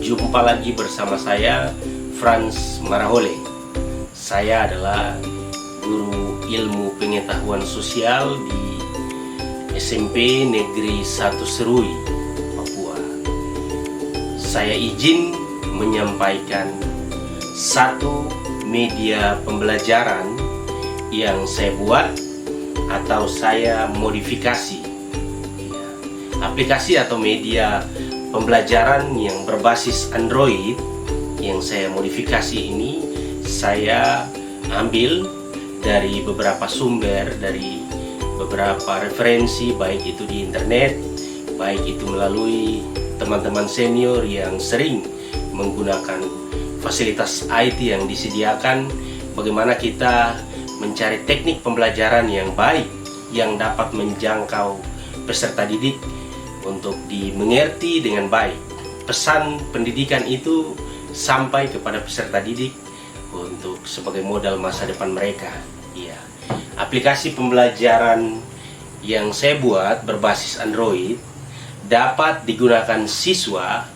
Jumpa lagi bersama saya, Franz Marahole. Saya adalah guru ilmu pengetahuan sosial di SMP Negeri 1 Serui, Papua. Saya izin menyampaikan satu media pembelajaran yang saya buat atau saya modifikasi. Aplikasi atau media pembelajaran yang berbasis Android yang saya modifikasi ini saya ambil dari beberapa sumber, dari beberapa referensi, baik itu di internet, baik itu melalui teman-teman senior yang sering menggunakan fasilitas IT yang disediakan, bagaimana kita mencari teknik pembelajaran yang baik yang dapat menjangkau peserta didik untuk dimengerti dengan baik. Pesan pendidikan itu sampai kepada peserta didik untuk sebagai modal masa depan mereka. Ya, aplikasi pembelajaran yang saya buat berbasis Android dapat digunakan siswa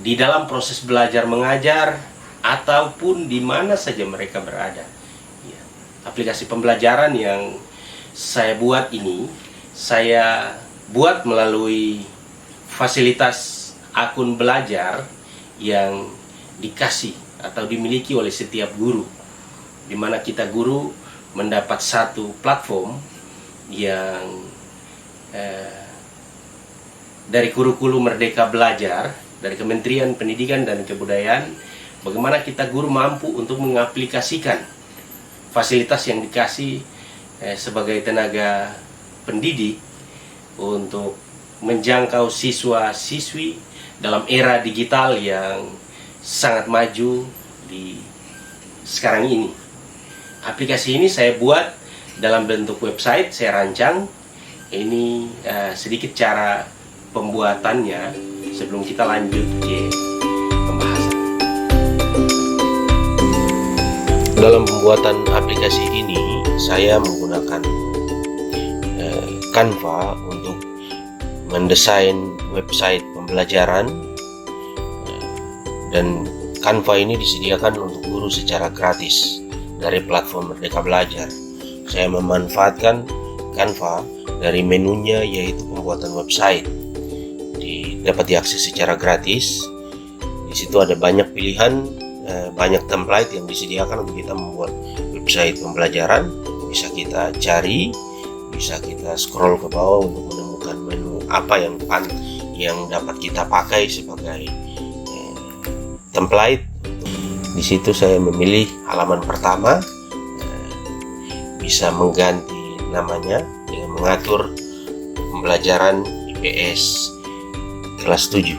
di dalam proses belajar mengajar ataupun di mana saja mereka berada. Ya, aplikasi pembelajaran yang saya buat ini saya buat melalui fasilitas akun belajar yang dikasih atau dimiliki oleh setiap guru, di mana kita guru mendapat satu platform yang dari kurikulum Merdeka Belajar dari Kementerian Pendidikan dan Kebudayaan, bagaimana kita guru mampu untuk mengaplikasikan fasilitas yang dikasih sebagai tenaga pendidik untuk menjangkau siswa-siswi dalam era digital yang sangat maju di sekarang ini. Aplikasi ini saya buat dalam bentuk website, saya rancang. Ini sedikit cara pembuatannya sebelum kita lanjut ke pembahasan. Dalam pembuatan aplikasi ini saya menggunakan Canva untuk mendesain website pembelajaran, dan Canva ini disediakan untuk guru secara gratis dari platform Merdeka Belajar. Saya memanfaatkan Canva dari menunya, yaitu pembuatan website, dapat diakses secara gratis. Di situ ada banyak pilihan, banyak template yang disediakan untuk kita membuat website pembelajaran. Bisa kita cari, bisa kita scroll ke bawah untuk menemukan menu apa yang dapat kita pakai sebagai template. Di situ saya memilih halaman pertama, bisa mengganti namanya dengan mengatur pembelajaran IPS kelas 7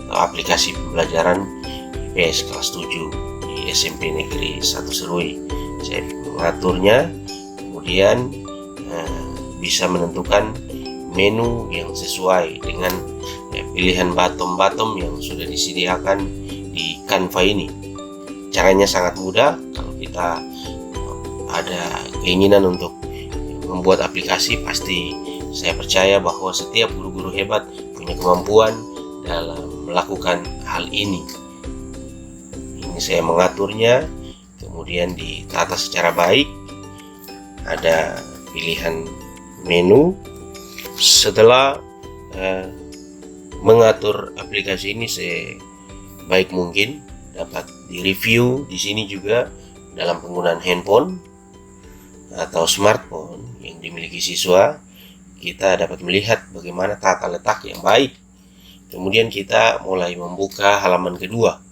atau aplikasi pembelajaran IPS kelas 7 di SMP Negeri 1 Serui. Saya mengaturnya, kemudian bisa menentukan menu yang sesuai dengan pilihan bottom yang sudah disediakan di Canva ini. Caranya sangat mudah. Kalau kita ada keinginan untuk membuat aplikasi, pasti saya percaya bahwa setiap guru-guru hebat punya kemampuan dalam melakukan hal ini. Ini saya mengaturnya, kemudian ditata secara baik. Ada pilihan menu. Setelah mengatur aplikasi ini sebaik mungkin, dapat direview di sini juga dalam penggunaan handphone atau smartphone yang dimiliki siswa. Kita dapat melihat bagaimana tata letak yang baik. Kemudian kita mulai membuka halaman kedua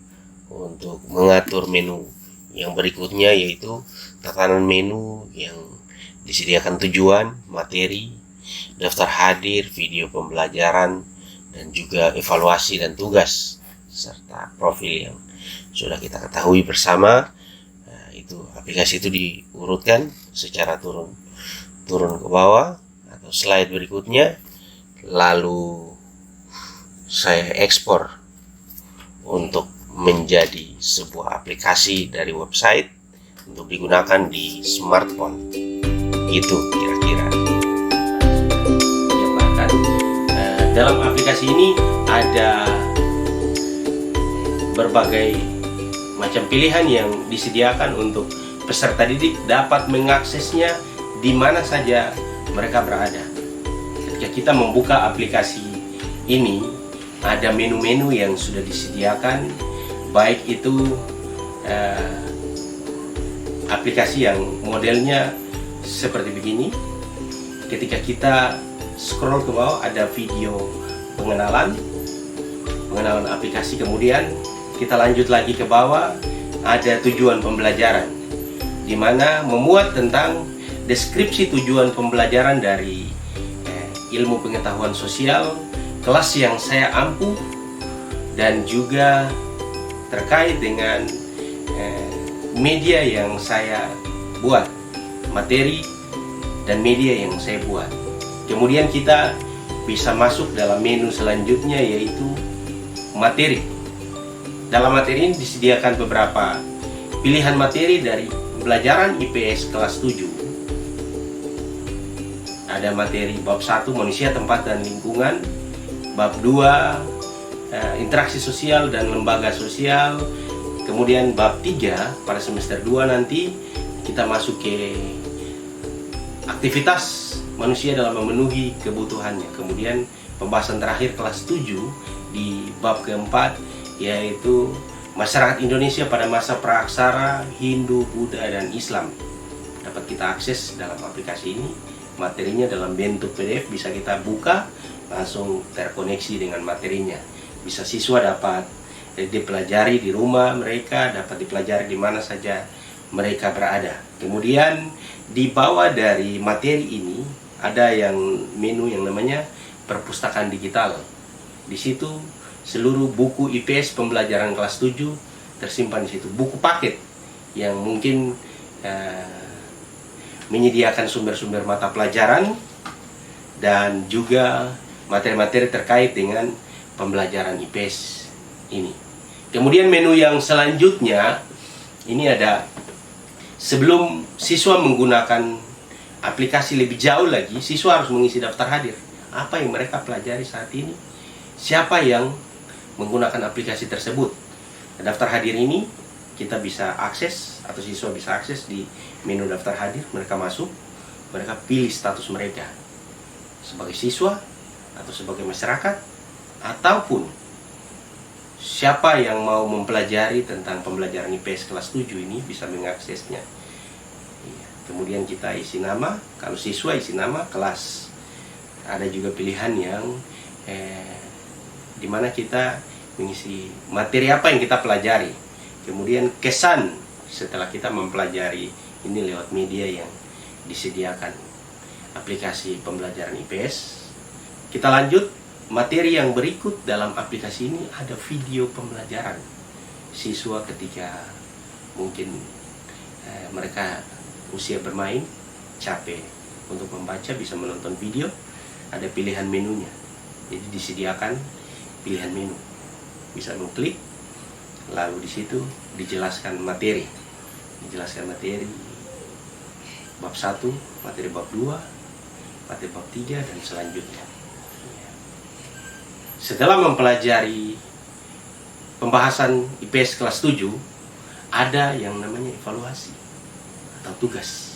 untuk mengatur menu yang berikutnya, yaitu tatanan menu yang disediakan tujuan, materi, daftar hadir, video pembelajaran, dan juga evaluasi dan tugas, serta profil yang sudah kita ketahui bersama. Itu aplikasi itu diurutkan secara turun ke bawah atau slide berikutnya, lalu saya ekspor untuk menjadi sebuah aplikasi dari website untuk digunakan di smartphone. Itu kira-kira. Dalam aplikasi ini ada berbagai macam pilihan yang disediakan untuk peserta didik dapat mengaksesnya di mana saja mereka berada. Ketika kita membuka aplikasi ini, ada menu-menu yang sudah disediakan, baik itu aplikasi yang modelnya seperti begini. Ketika kita scroll ke bawah, ada video pengenalan aplikasi. Kemudian kita lanjut lagi ke bawah, ada tujuan pembelajaran, di mana memuat tentang deskripsi tujuan pembelajaran dari ilmu pengetahuan sosial, kelas yang saya ampuh, dan juga terkait dengan media yang saya buat, materi dan media yang saya buat. Kemudian kita bisa masuk dalam menu selanjutnya, yaitu materi. Dalam materi ini disediakan beberapa pilihan materi dari pembelajaran IPS kelas 7. Ada materi bab 1 manusia, tempat dan lingkungan, bab 2 interaksi sosial dan lembaga sosial. Kemudian bab 3 pada semester 2 nanti kita masuk ke aktivitas manusia dalam memenuhi kebutuhannya. Kemudian pembahasan terakhir kelas 7 di bab keempat, yaitu masyarakat Indonesia pada masa praaksara, Hindu, Buddha, dan Islam. Dapat kita akses dalam aplikasi ini. Materinya dalam bentuk PDF, bisa kita buka, langsung terkoneksi dengan materinya. Bisa siswa dapat dipelajari di rumah mereka, dapat dipelajari di mana saja mereka berada. Kemudian di bawah dari materi ini ada yang menu yang namanya perpustakaan digital. Di situ seluruh buku IPS pembelajaran kelas 7 tersimpan di situ. Buku paket yang mungkin menyediakan sumber-sumber mata pelajaran dan juga materi-materi terkait dengan pembelajaran IPS ini. Kemudian menu yang selanjutnya ini ada, sebelum siswa menggunakan aplikasi lebih jauh lagi, siswa harus mengisi daftar hadir. Apa yang mereka pelajari saat ini? Siapa yang menggunakan aplikasi tersebut? Daftar hadir ini kita bisa akses, atau siswa bisa akses di menu daftar hadir. Mereka masuk, mereka pilih status mereka sebagai siswa atau sebagai masyarakat, ataupun siapa yang mau mempelajari tentang pembelajaran IPS kelas 7 ini bisa mengaksesnya. Kemudian kita isi nama, kalau siswa isi nama, kelas. Ada juga pilihan yang dimana kita mengisi materi apa yang kita pelajari. Kemudian kesan setelah kita mempelajari ini lewat media yang disediakan aplikasi pembelajaran IPS. Kita lanjut. Materi yang berikut dalam aplikasi ini ada video pembelajaran siswa ketika mungkin mereka usia bermain, capek untuk membaca, bisa menonton video. Ada pilihan menunya, jadi disediakan pilihan menu, bisa mengklik, lalu di situ dijelaskan materi, bab 1, materi bab 2, materi bab 3, dan selanjutnya. Setelah mempelajari pembahasan IPS kelas 7, ada yang namanya evaluasi atau tugas.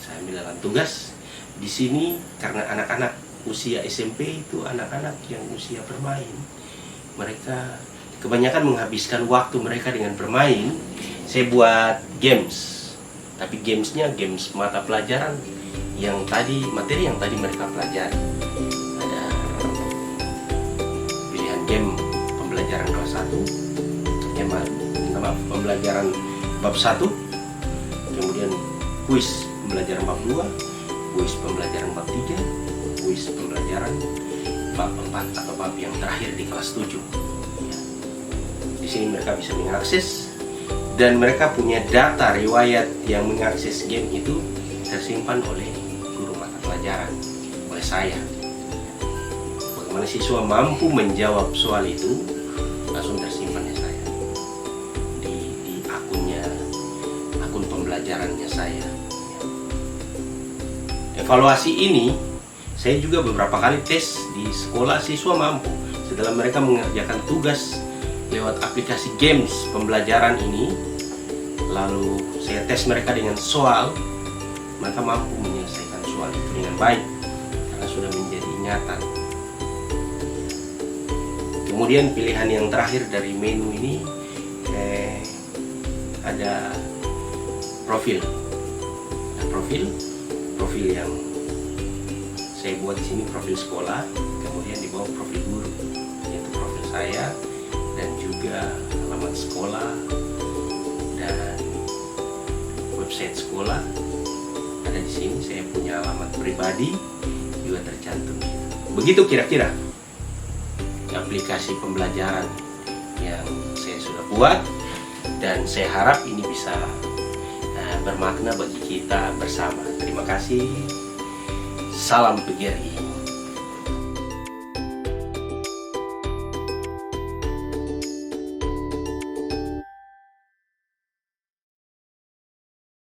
Saya ambil dalam tugas. Di sini karena anak-anak usia SMP itu anak-anak yang usia bermain, mereka kebanyakan menghabiskan waktu mereka dengan bermain. Saya buat games, tapi gamesnya games mata pelajaran yang tadi, materi yang tadi mereka pelajari. Ada pilihan game pembelajaran kelas 1, pembelajaran bab 1, kemudian kuis pembelajaran bab 2, kuis pembelajaran bab 3, kuis pembelajaran bab 4 atau bab yang terakhir di kelas 7. Di sini mereka bisa mengakses, dan mereka punya data riwayat yang mengakses game itu tersimpan oleh guru mata pelajaran, oleh saya. Bagaimana siswa mampu menjawab soal itu langsung tersimpan di saya, di akun pembelajarannya saya. Evaluasi ini saya juga beberapa kali tes di sekolah, siswa mampu setelah mereka mengerjakan tugas lewat aplikasi games pembelajaran ini, lalu saya tes mereka dengan soal, mereka mampu menyelesaikan soal itu dengan baik karena sudah menjadi ingatan. Kemudian pilihan yang terakhir dari menu ini ada profil. Profil yang saya buat di sini profil sekolah, kemudian di bawah profil guru, yaitu profil saya dan juga alamat sekolah dan website sekolah ada di sini. Saya punya alamat pribadi juga tercantum. Begitu kira-kira aplikasi pembelajaran yang saya sudah buat, dan saya harap ini bisa bermakna bagi kita bersama. Terima kasih. Salam PGRI.